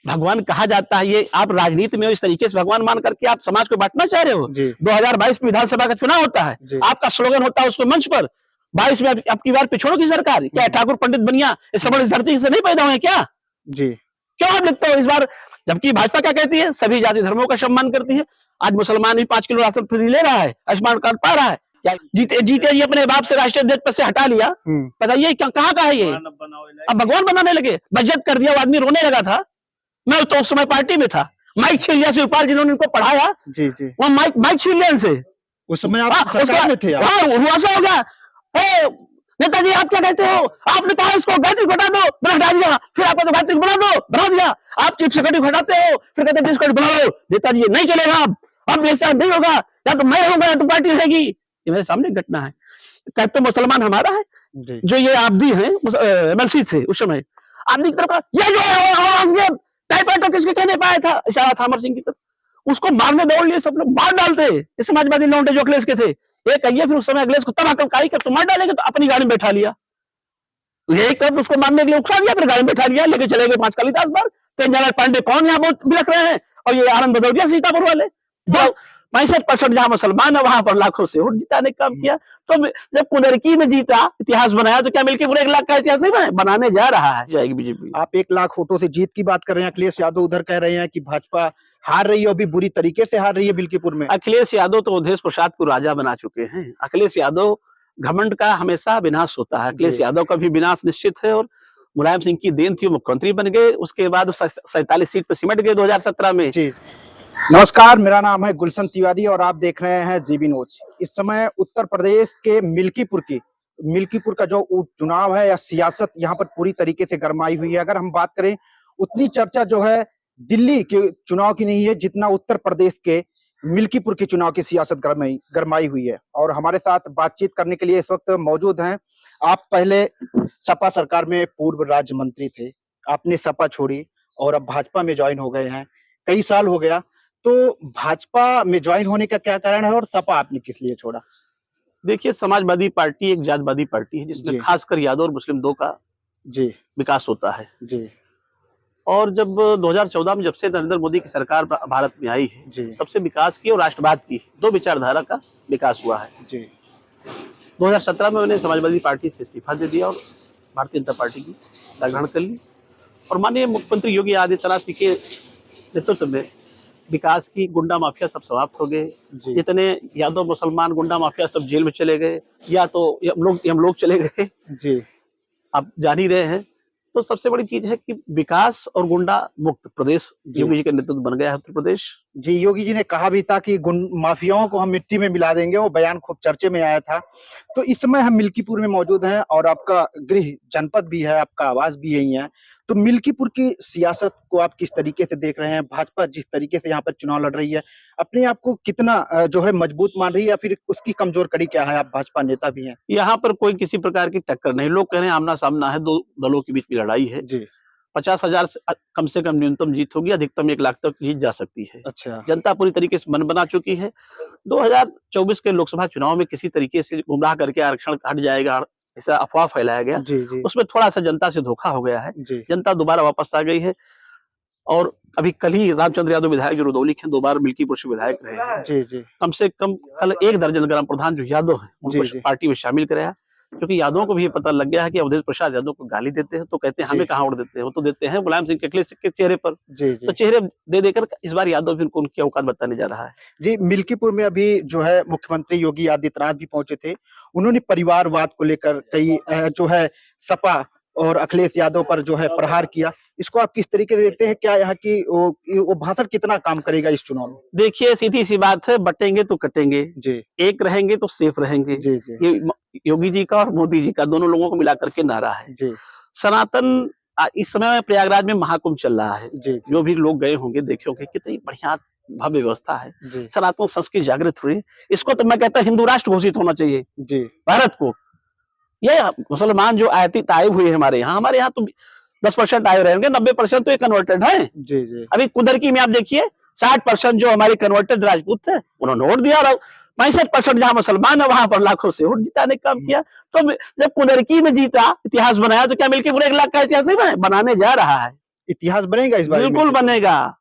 भगवान कहा जाता है, ये आप राजनीति में इस तरीके से भगवान मान करके आप समाज को बांटना चाह रहे हो। 2022 में विधानसभा का चुनाव होता है, आपका स्लोगन होता है उसको मंच पर 22 में आपकी बार पिछड़ों की सरकार, क्या ठाकुर पंडित बनिया इस सबल धरती से नहीं पैदा हुए क्या? जी क्यों आप लिखते हो इस बार? जबकि भाजपा क्या कहती है, सभी जाति धर्मों का सम्मान करती है। आज मुसलमान भी 5 किलो राशन फ्री ले रहा है, आयुष्मान कार्ड पा रहा है। क्या जीते जी अपने बाप से राष्ट्रीय अध्यक्ष पद से हटा लिया, बताइए कहाँ का है ये? अब भगवान बनाने लगे, बजट कर दिया, वो आदमी रोने लगा था। मैं तो उस समय पार्टी में था, माइक छीन लिया शिवपाल जिन्होंने इनको पढ़ाया, वो माइक छीन लिया इनसे। उस समय आप सरकार में थे? हुआ हो गया। नेताजी आप क्या कहते हो? आपने कहा इसको गायत्री घटा दो, हटा दिया। फिर आपको तो गायत्री बना दो, बना दिया। आप चीफ सेक्रेटरी घटाते हो, फिर कहते हैं बनाओ। नेताजी नहीं चलेगा, अब ऐसा नहीं होगा, या तो मैं रहूंगा या तो पार्टी रहेगी। ये मेरे सामने घटना है। कहते मुसलमान हमारा है, जो ये आबदी है एमएलसी से उस समय आबदी की तरफ ये जो टाइपराइटर किसके कहने पाया था, इशारा था अमर सिंह की तरफ। उसको मारने दौड़ लिए सब लोग, मार डालते। इस समाजवादी लौंडे जो अखिलेश के थे, ये कहिए फिर उस समय अखिलेश को तब अकल कर तो मार डालेंगे, तो अपनी गाड़ी में बैठा लिया। एक तरफ उसको मारने के लिए उकसा दिया, फिर गाड़ी में बैठा लिया, लेके चले गए 5 कालिदास बार। तेंद्रनाथ पांडे पवन यहाँ बहुत बिलख रहे हैं, और ये आनंद बदौरिया सीतापुर वाले। 65% जहां मुसलमान है वहां पर लाखों से वोट जिताने का काम किया। तो जब कुनरकी में जीता, इतिहास बनाया, तो क्या मिलके पूरे 1 लाख का इतिहास नहीं बनाने जा रहा है जाएगी बीजेपी। आप 1 लाख वोटों से जीत की बात कर रहे हैं। अखिलेश यादव उधर कह रहे हैं कि भाजपा हार रही है, अभी बुरी तरीके से हार रही है बिल्कीपुर में। अखिलेश यादव तो अवधेश प्रसाद को राजा बना चुके हैं। अखिलेश यादव घमंड का हमेशा विनाश होता है। अखिलेश यादव का भी विनाश निश्चित है, और मुलायम सिंह की देन थी, मुख्यमंत्री बन गए। उसके बाद 47 सीट पर सिमट गए 2017 में। जी नमस्कार, मेरा नाम है गुलशन तिवारी और आप देख रहे हैं जीबी न्यूज। इस समय उत्तर प्रदेश के मिल्कीपुर का जो चुनाव है या सियासत यहाँ पर पूरी तरीके से गरमाई हुई है। अगर हम बात करें, उतनी चर्चा जो है दिल्ली के चुनाव की नहीं है जितना उत्तर प्रदेश के मिल्कीपुर के चुनाव की सियासत गरमाई हुई है। और हमारे साथ बातचीत करने के लिए इस वक्त मौजूद हैं। आप पहले सपा सरकार में पूर्व राज्य मंत्री थे, आपने सपा छोड़ी और अब भाजपा में ज्वाइन हो गए हैं। कई साल हो गया, तो भाजपा में ज्वाइन होने का क्या कारण है और सपा आपने किस लिए छोड़ा? देखिए, समाजवादी पार्टी एक जातवादी पार्टी है, जिसमें खासकर यादव और मुस्लिम 2 का विकास होता है। और जब 2014 में जब से नरेंद्र मोदी की सरकार भारत में आई है, तब से विकास की और राष्ट्रवाद की 2 विचारधारा का विकास हुआ है। 2017 में मैंने समाजवादी पार्टी से इस्तीफा दे दिया और भारतीय जनता पार्टी की सत्ता ग्रहण कर ली। और माननीय मुख्यमंत्री योगी आदित्यनाथ जी के नेतृत्व में विकास की गुंडा माफिया सब समाप्त हो गए। जितने यादव मुसलमान गुंडा माफिया सब जेल में चले गए, या तो हम लोग चले गए। आप जान ही रहे हैं। तो सबसे बड़ी चीज है कि विकास और गुंडा मुक्त प्रदेश योगी जी के नेतृत्व बन गया है उत्तर प्रदेश। जी, योगी जी ने कहा भी था कि माफियाओं को हम मिट्टी में मिला देंगे, वो बयान खूब चर्चे में आया था। तो इस समय हम मिल्कीपुर में मौजूद हैं और आपका गृह जनपद भी है, आपका आवास भी यही है। तो मिल्कीपुर की सियासत को आप किस तरीके से देख रहे हैं? भाजपा जिस तरीके से यहाँ पर चुनाव लड़ रही है, अपने आप को कितना जो है मजबूत मान रही है, या फिर उसकी कमजोर कड़ी क्या है? आप भाजपा नेता भी हैं। यहाँ पर कोई किसी प्रकार की टक्कर नहीं। लोग कह रहे हैं आमना सामना है, 2 दलों के बीच की लड़ाई है। 50,000 कम से कम न्यूनतम जीत होगी, अधिकतम 1 लाख तक जीत जा सकती है। अच्छा। जनता पूरी तरीके से मन बना चुकी है। 2024 के लोकसभा चुनाव में किसी तरीके से गुमराह करके आरक्षण हट जाएगा, ऐसा अफवाह फैलाया गया। उसमें थोड़ा सा जनता से धोखा हो गया है। जनता दोबारा वापस आ गई है। और अभी कल ही रामचंद्र यादव विधायक जो रुदौली के 2 बार मिल्कीपुर से विधायक रहे हैं, कम से कम कल 1 दर्जन ग्राम प्रधान जो यादव है उनको पार्टी में शामिल कराया। क्योंकि यादवों को भी ये पता लग गया है कि अवधेश प्रसाद यादव को गाली देते हैं, तो कहते हैं हमें कहाँ वोट देते हैं, वो तो देते हैं मुलायम सिंह के अखिलेश के चेहरे पर। तो चेहरे दे देकर इस बार यादव भी उनको उनकी औकात बताने जा रहा है। जी, मिल्कीपुर में अभी जो है मुख्यमंत्री योगी आदित्यनाथ भी पहुंचे थे। उन्होंने परिवारवाद को लेकर कई जो है सपा और अखिलेश यादव पर जो है प्रहार किया। इसको आप किस तरीके से देखते हैं? क्या यहाँ की वो भाषण कितना काम करेगा इस चुनाव में? देखिए, सीधी सी बात है, बटेंगे तो कटेंगे, एक रहेंगे तो सेफ रहेंगे। ये योगी जी का और मोदी जी का, दोनों लोगों को मिलाकर के नारा है। सनातन इस समय प्रयागराज में महाकुंभ चल रहा है। जो भी लोग गए होंगे देखे होंगे कितनी बढ़िया भव्य व्यवस्था है। सनातन संस्कृति जागृत हुई। इसको तो मैं कहता हिंदू राष्ट्र घोषित होना चाहिए भारत को। ये मुसलमान जो आयातित आए हुए हमारे यहाँ तो 10% आए रहेंगे, 90% तो ये कन्वर्टेड है। अभी कुदरकी में आप देखिए 60% जो हमारे कन्वर्टेड राजपूत थे उन्होंने वोट दिया, और 65% जहाँ मुसलमान है वहां पर लाखों से वोट जिताने का काम किया। तो जब कुदरकी में जीता, इतिहास बनाया, तो क्या मिलकर पूरे 1 लाख का इतिहास नहीं बनाने जा रहा है। इतिहास बनेगा इस बार? बिल्कुल बनेगा।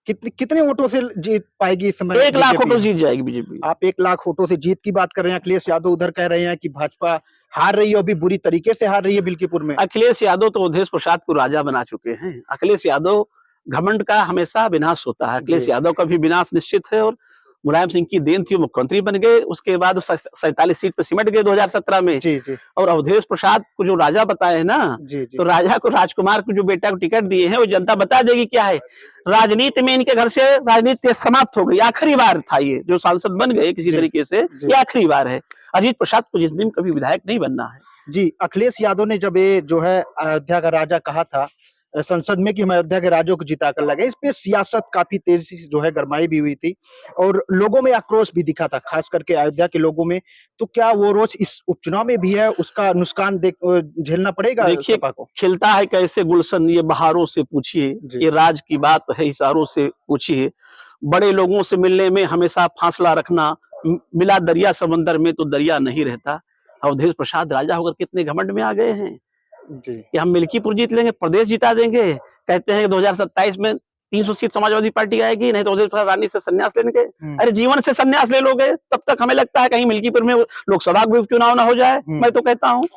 कितने वोटों से जीत पाएगी इस समय 1 लाख बीजेपी? वोटों से जीत जाएगी बीजेपी। आप 1 लाख वोटों से जीत की बात कर रहे हैं, अखिलेश यादव उधर कह रहे हैं कि भाजपा हार रही है, अभी बुरी तरीके से हार रही है बिल्कीपुर में। अखिलेश यादव तो अवधेश प्रसाद को राजा बना चुके हैं। अखिलेश यादव घमंड का हमेशा विनाश होता है। अखिलेश जी। यादव का भी विनाश निश्चित है और मुलायम सिंह की देन थी, वो मुख्यमंत्री बन गए। उसके बाद 47 सीट पे सिमट गए 2017 में। जी, जी। और अवधेश प्रसाद को जो राजा बताए हैं ना, जी, जी। तो राजा को, राजकुमार को जो बेटा को टिकट दिए हैं, वो जनता बता देगी क्या है। राजनीति में इनके घर से राजनीति समाप्त हो गई। आखिरी बार था ये जो सांसद बन गए किसी जी, तरीके से, जी। ये आखिरी बार है। अजीत प्रसाद को जिस दिन कभी विधायक नहीं बनना है। जी, अखिलेश यादव ने जब ये जो है अयोध्या का राजा कहा था संसद में कि हम अयोध्या के राजों को जिता कर लगे, इस पे सियासत काफी तेजी से जो है गरमाई भी हुई थी और लोगों में आक्रोश भी दिखा था, खास करके अयोध्या के लोगों में। तो क्या वो रोज इस उपचुनाव में भी है, उसका नुकसान झेलना पड़ेगा देखिए, सपा को? खिलता है कैसे गुलशन, ये बहारों से पूछिए, जी। ये राज की बात है इशारों से पूछिए। बड़े लोगों से मिलने में हमेशा फासला रखना, मिला दरिया समंदर में तो दरिया नहीं रहता। अवधेश प्रसाद राजा होकर कितने घमंड में आ गए हैं जी। कि हम मिल्कीपुर जीत लेंगे, प्रदेश जिता देंगे। कहते हैं कि 2027 में 300 सीट समाजवादी पार्टी आएगी, नहीं तो अवधेश प्रसाद रानी से संन्यास लेंगे। अरे जीवन से संन्यास ले लोगे, तब तक हमें लगता है कहीं मिल्कीपुर में लोकसभा का उपचुनाव ना हो जाए। मैं तो कहता हूँ,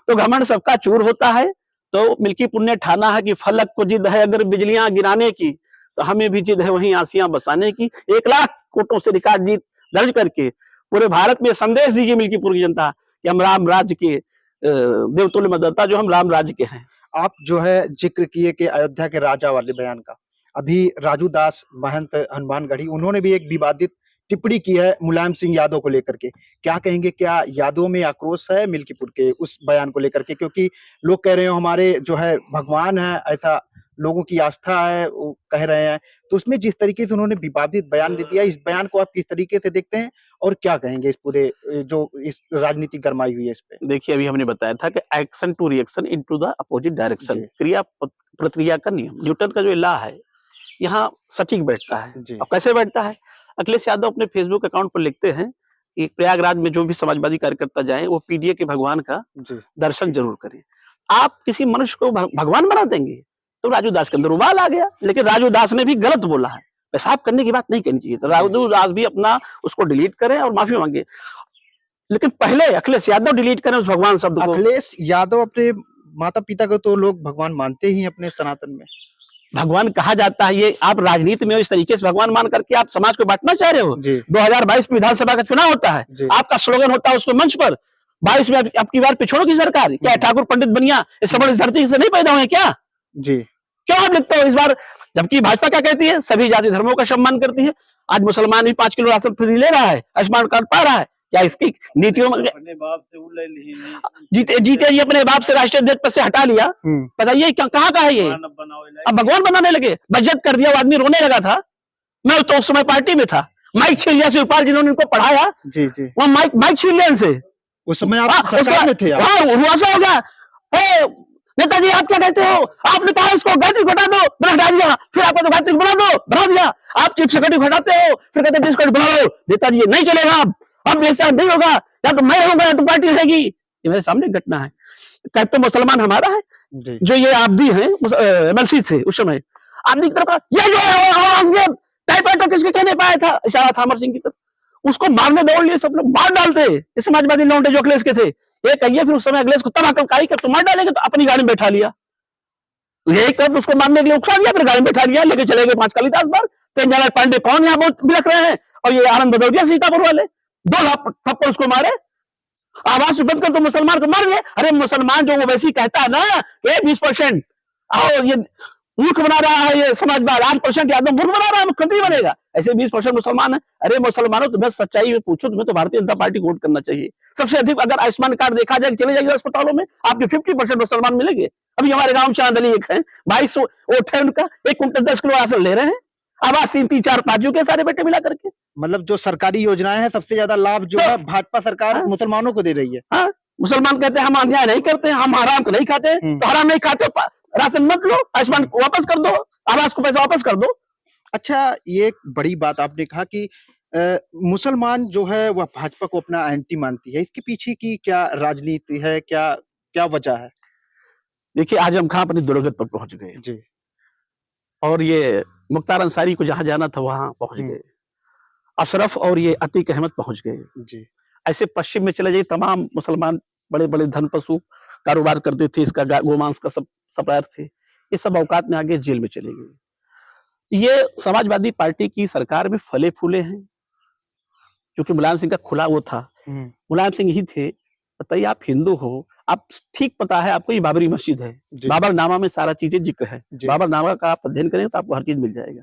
तो घमंड सबका चूर होता है। तो मिल्कीपुर ने ठाना है कि फलक को जिद है अगर बिजलियां गिराने की, तो हमें भी जिद है वहीं आसियां बसाने की। 1 लाख वोटों से रिकॉर्ड जीत दर्ज करके पूरे भारत में संदेश दीजिए मिल्कीपुर की जनता कि हम राम राज्य के देवतुल्य मतदाता, जो हम राम राज्य के हैं। आप जो है जिक्र किए कि अयोध्या के राजा वाले बयान का, अभी राजू दास महंत हनुमानगढ़ी उन्होंने भी एक विवादित टिप्पणी की है मुलायम सिंह यादव को लेकर के। क्या कहेंगे, क्या यादव में आक्रोश है मिल्कीपुर के उस बयान को लेकर के? क्योंकि लोग कह रहे हैं हमारे जो है भगवान है, ऐसा लोगों की आस्था है, वो कह रहे हैं। तो उसमें जिस तरीके से उन्होंने विवादित बयान दे दिया, इस बयान को आप किस तरीके से देखते हैं और क्या कहेंगे इस पूरे जो इस राजनीति गरमाई हुई है इस पे? देखिए, अभी हमने बताया था कि action to reaction into the opposite direction, जी। क्रिया प्रतिक्रिया का नियम, न्यूटन का जो लॉ है, यहाँ सटीक बैठता है। जी। और कैसे बैठता है? अखिलेश यादव अपने फेसबुक अकाउंट पर लिखते हैं कि प्रयागराज में जो भी समाजवादी कार्यकर्ता जाएं, वो पीडीए के भगवान का जी। दर्शन जरूर करें। आप किसी मनुष्य को भगवान बना देंगे, तो राजू दास के अंदर उबाल आ गया। लेकिन राजू दास ने भी गलत बोला है, पेशाब करने की बात नहीं करनी चाहिए। तो राजू दास भी अपना उसको डिलीट करें और माफी मांगे, लेकिन पहले अखिलेश यादव डिलीट करें उस भगवान शब्द को। अखिलेश यादव अपने माता पिता को तो लोग भगवान मानते ही हैं अपने सनातन में। भगवान कहा जाता है, ये आप राजनीति में इस तरीके से भगवान मान करके आप समाज को बांटना चाह रहे हो। जी। 2022 में विधानसभा का चुनाव होता है, जी। आपका स्लोगन होता है उसमें मंच पर, 22 में अब की बार पिछड़ों की सरकार। क्या ठाकुर पंडित बनिया इस सबल धरती से नहीं पैदा हुए क्या? जी। क्यों आप लिखते हो इस बार? जबकि भाजपा क्या कहती है, सभी जाति धर्मों का सम्मान करती है। आज मुसलमान भी 5 किलो राशन फ्री ले रहा है, आयुष्मान कार्ड पा रहा है। क्या इसकी नीतियों में अपने बाप से उड़ ली जीते जी अपने बाप से राष्ट्रीय अध्यक्ष पद से हटा लिया? बताइए कहाँ का है ये? अब भगवान बनाने लगे, बजट कर दिया, वो आदमी रोने लगा था। मैं तो उस समय पार्टी में था, माइक छीन लिया शिवपाल जिन्होंने इनको पढ़ाया, जी जी, वो माइक छीन लिया इनसे। उस समय आप सरकार में थे? हुआ हो गया। नेताजी आप क्या कहते हो? आपने कहा इसको गायत्री को हटा दो, मैंने हटा दिया। फिर आपको तो गायत्री को बना दो, बना दिया। आप चीफ सेक्रेटरी को हटाते हो, फिर कहते हैं बना लो। नेताजी ये नहीं चलेगा, अब ऐसा नहीं होगा, या तो मैं रहूंगा या तो पार्टी रहेगी। ये मेरे सामने घटना है। कहते मुसलमान हमारा है जी। जो ये आबदी है एमएलसी से उस समय आबदी की तरफ ये जो टाइपराइटर किसके कहने पाया था, इशारा था अमर सिंह की तरफ। उसको मारने दौड़ लिए सब लोग, मार डालते। इस समाजवादी लौंडे जो अखिलेश के थे, ये कहिए फिर उस समय अखिलेश को तब अकल काई कर, तो मार डालेंगे, तो अपनी गाड़ी में बैठा लिया। यही तरफ उसको मारने के लिए उकसा दिया, फिर गाड़ी में बैठा लिया, लेके चले गए 5 कालिदास बाग। तेंजियालाल पांडे पवन यहाँ बहुत बिलख रहे हैं, और ये आनंद भदौरिया सीतापुर वाले 2 थप्पड़ उसको मारे। आवाज बंद कर, तो मुसलमान को मार दिए। अरे मुसलमान जो वैसी कहता है ना, 20% और ये मूर्ख बना रहा है, ये समाजवाद 8% यादव मूर्ख बना रहा है, मुख्यमंत्री बनेगा। ऐसे 20% मुसलमान है। अरे मुसलमानों, तुम्हें सच्चाई में पूछो, तुम्हें तो भारतीय जनता पार्टी को वोट करना चाहिए। सबसे अधिक अगर आयुष्मान कार्ड देखा जाए, चले जाएगा अस्पतालों में, आपके 50% मुसलमान मिलेंगे। अभी हमारे गांव चांदली एक है, 22 वोट है उनका, 1 कुंटल 10 किलो राशन ले रहे हैं। आवाज 3 4 5 के सारे बेटे मिला करके। मतलब जो सरकारी योजनाएं हैं, सबसे ज्यादा लाभ जो है भाजपा सरकार मुसलमानों को दे रही है। हाँ, मुसलमान कहते हैं हम अन्याय नहीं करते, हम हराम को नहीं खाते, तो हराम नहीं खाते, राशन मत लो, आयुष्मान वापस कर दो, आवास को पैसा वापस कर दो। अच्छा, ये एक बड़ी बात आपने कहा कि मुसलमान जो है वह भाजपा को अपना एंटी मानती है। इसके पीछे की क्या राजनीति है, क्या क्या वजह है? देखिए, आज हम कहां अपनी दुर्गत पर पहुंच गए जी। और ये मुख्तार अंसारी को जहां जाना था वहां पहुंच गए, अशरफ और ये अतीक अहमद पहुंच गए। जी ऐसे पश्चिम में चले जाइए, तमाम मुसलमान बड़े बड़े धन पशु कारोबार करते थे, इसका गोमांस का सब सप्लायर थे, ये सब औकात में आगे जेल में चले गए। ये समाजवादी पार्टी की सरकार में फले फूले हैं, क्योंकि मुलायम सिंह का खुला वो था, मुलायम सिंह ही थे। बताइए, आप हिंदू हो, आप ठीक पता है आपको ये बाबरी मस्जिद है, बाबर नामा में सारा चीजें जिक्र है, बाबर नामा का आप अध्ययन करें तो आपको हर चीज मिल जाएगा।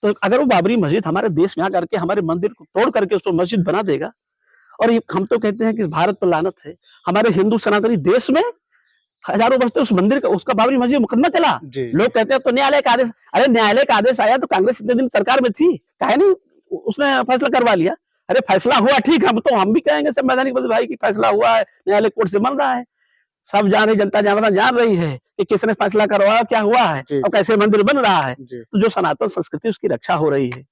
तो अगर वो बाबरी मस्जिद हमारे देश में आकर के हमारे मंदिर को तोड़ करके उसको मस्जिद बना देगा, और हम तो कहते हैं कि भारत पर लानत है, हमारे हिंदू सनातनी देश में हजारों वर्ष तक उस मंदिर का, उसका बाबरी मस्जिद मुकदमा चला। लोग कहते हैं तो न्यायालय का आदेश, अरे न्यायालय का आदेश आया तो कांग्रेस इतने दिन सरकार में थी, काहे नहीं उसने फैसला करवा लिया? अरे फैसला हुआ, ठीक, हम भी कहेंगे संवैधानिक भाई की फैसला हुआ है, न्यायालय कोर्ट से बन रहा है, सब जान रही, जनता जान रही है कि किसने फैसला करवाया, क्या हुआ है और कैसे मंदिर बन रहा है। तो जो सनातन संस्कृति उसकी रक्षा हो रही है।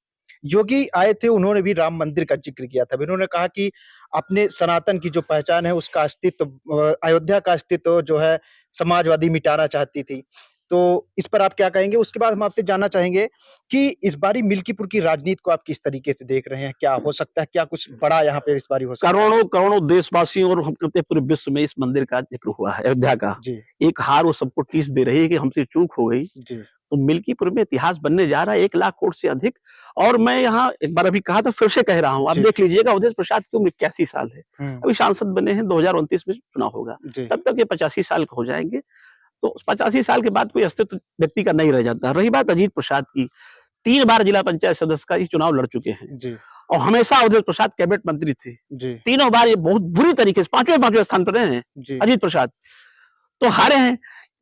योगी आए थे, उन्होंने भी राम मंदिर का जिक्र किया था। उन्होंने कहा कि अपने सनातन की जो पहचान है उसका अस्तित्व, अयोध्या का अस्तित्व जो है समाजवादी मिटाना चाहती थी। तो इस पर आप क्या कहेंगे? उसके बाद हम आपसे जानना चाहेंगे कि इस बारी मिल्कीपुर की राजनीति को आप किस तरीके से देख रहे हैं? क्या हो सकता है, क्या कुछ बड़ा यहाँ पे इस बारी हो सकता है? करोड़ों करोड़ों देशवासियों और हम कहते हैं पूरे विश्व में इस मंदिर का जिक्र हुआ है, अयोध्या का। एक हार वो सबको टीस दे रही है कि हमसे चूक हो गई। तो मिल्कीपुर में इतिहास बनने जा रहा है 1 लाख करोड़ से अधिक। और मैं यहाँ एक बार अभी कहा था, फिर से कह रहा हूँ, आप देख लीजिएगा, उदय प्रसाद की उम्र 81 साल है, अभी सांसद बने हैं, 2029 में चुनाव होगा, तब तक ये 85 साल के हो जाएंगे। तो 85 साल के बाद कोई अस्तित्व व्यक्ति का नहीं रह जाता। रही बात अजीत प्रसाद की, 3 बार जिला पंचायत सदस्य का चुनाव लड़ चुके हैं और हमेशा अवधेश प्रसाद कैबिनेट मंत्री थे, तीनों बार ये बहुत बुरी तरीके से पांचवें स्थान पर रहे हैं अजीत प्रसाद, तो हारे हैं।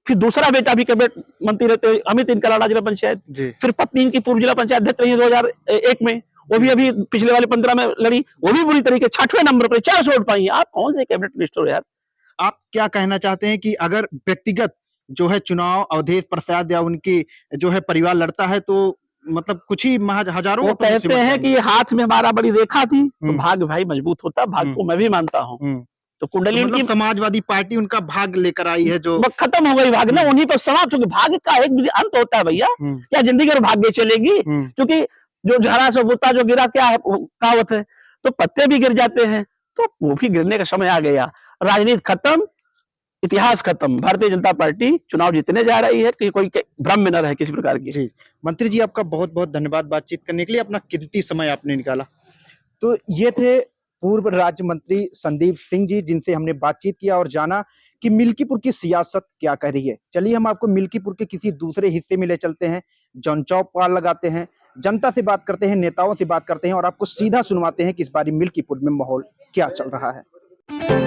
फिर दूसरा बेटा भी कैबिनेट मंत्री रहते हैं, अमित इनकलाड़ा जिला पंचायत, फिर पत्नी इनकी पूर्व जिला पंचायत अध्यक्ष रही 2001 में, वो भी अभी पिछले वाले 15 में लड़ी, वो भी बुरी तरीके 6वें नंबर पर 400 वोट पाई। आप कौन से कैबिनेट मिनिस्टर हो यार? आप क्या कहना चाहते हैं कि अगर व्यक्तिगत जो है चुनाव अवधेश प्रसाद या उनकी जो है परिवार लड़ता है तो मतलब कुछ ही हजारों, वो कहते हैं कि हाथ में हमारा बड़ी रेखा थी तो भाग्य भाई मजबूत होता, भाग्य को मैं भी मानता हूँ। तो कुंडली मतलब की समाजवादी पार्टी उनका भाग लेकर आई है, जो खत्म हो गई भाग ना, उन्हीं पर समाप्त हो गई। भाग्य का एक भी अंत होता है भैया, क्या जिंदगी में भाग्य चलेगी? क्योंकि जो झरा सो बूटा जो गिरा, क्या कहावत है, तो पत्ते भी गिर जाते हैं, तो वो भी गिरने का समय आ गया। राजनीति खत्म, इतिहास खत्म। भारतीय जनता पार्टी चुनाव जीतने जा रही है, कि कोई भ्रम में न रहे किसी प्रकार की। जी मंत्री जी, आपका बहुत बहुत धन्यवाद बातचीत करने के लिए, अपना कीमती समय आपने निकाला। तो ये थे पूर्व राज्य मंत्री संदीप सिंह जी, जिनसे हमने बातचीत किया और जाना कि मिल्कीपुर की सियासत क्या कह रही है। चलिए हम आपको मिल्कीपुर के किसी दूसरे हिस्से में ले चलते हैं, जनचौक पार लगाते हैं, जनता से बात करते हैं, नेताओं से बात करते हैं और आपको सीधा सुनवाते हैं कि इस बारी मिल्कीपुर में माहौल क्या चल रहा है।